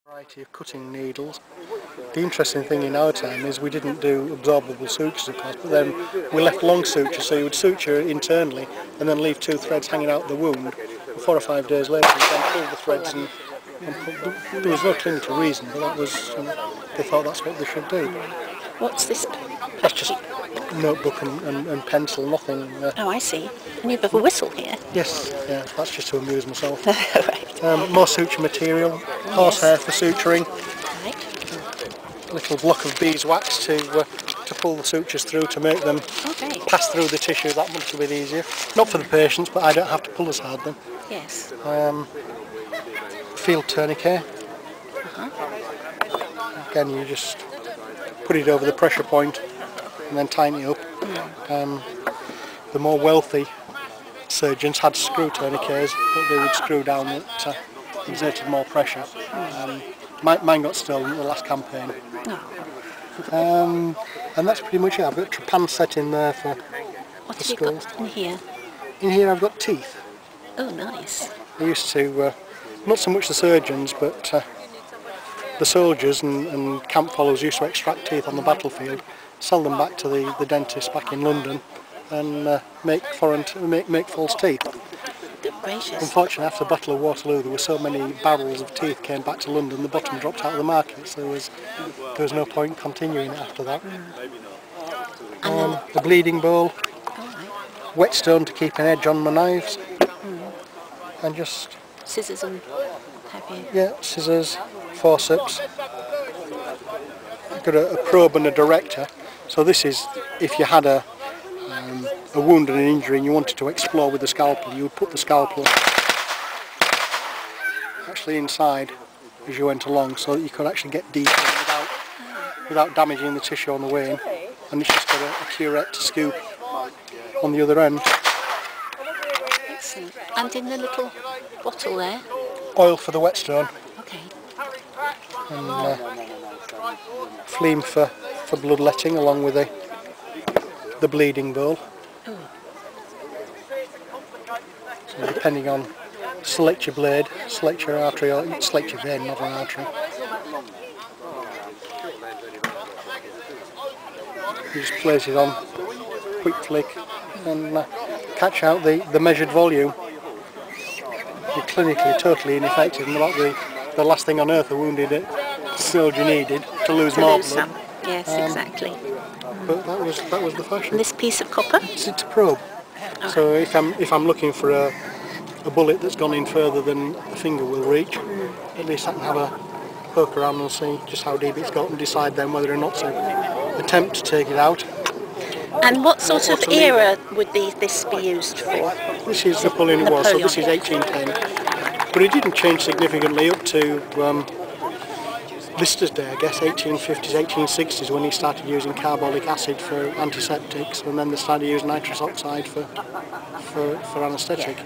Variety of cutting needles. The interesting thing in our time is we didn't do absorbable sutures, of course, but then we left long sutures, so you would suture internally and then leave 2 threads hanging out the wound. And 4 or 5 days later you then pull the threads and there was no clinical reason, but that was, they thought that's what they should do. What's this? That's just notebook and pencil, nothing. Oh, I see. And you have a whistle here. Yes, yeah, that's just to amuse myself. Right. More suture material, horsehair for suturing. Right. A little block of beeswax to pull the sutures through to make them pass through the tissue that much a bit easier. Not for the patients, but I don't have to pull as hard then. Yes. Field tourniquet. Again, you just put it over the pressure point and then tighten it up. The more wealthy surgeons had screw tourniquets that they would screw down that exerted more pressure. Mine got stolen at the last campaign. And that's pretty much it. I've got a trepan set in there for What have you got in here? In here I've got teeth. Oh, nice. I used to, not so much the surgeons, but the soldiers and camp followers used to extract teeth on the battlefield, sell them back to the dentist back in London, and make false teeth. Good gracious. Unfortunately, after the Battle of Waterloo, there were so many barrels of teeth came back to London, the bottom dropped out of the market, so there was no point continuing it after that. The bleeding bowl, whetstone to keep an edge on my knives, and just scissors and what have you. Yeah, scissors, forceps. I've got a probe and a director. So this is if you had a wound and an injury and you wanted to explore with the scalpel, you would put the scalpel actually inside as you went along, so that you could actually get deep without damaging the tissue on the way in. And it's just got a curette to scoop on the other end. Excellent. And in the little bottle there? Oil for the whetstone. Okay. And phlegm for bloodletting, along with the bleeding bowl. So depending on, select your blade, select your artery, or select your vein, not an artery. You just place it on, quick flick, and catch out the measured volume. You're clinically totally ineffective, and about the last thing on earth a wounded soldier needed to lose more blood. Yes, exactly. But that was the fashion. And this piece of copper? It's a probe. So if I'm looking for a bullet that's gone in further than the finger will reach, at least I can have a poke around and see just how deep it's got and decide then whether or not to attempt to take it out. And what sort of era would this be used for? This is Napoleonic War, so this is 1810. But it didn't change significantly up to Lister's day, I guess, 1850s, 1860s, when he started using carbolic acid for antiseptics, and then they started using nitrous oxide for anaesthetic.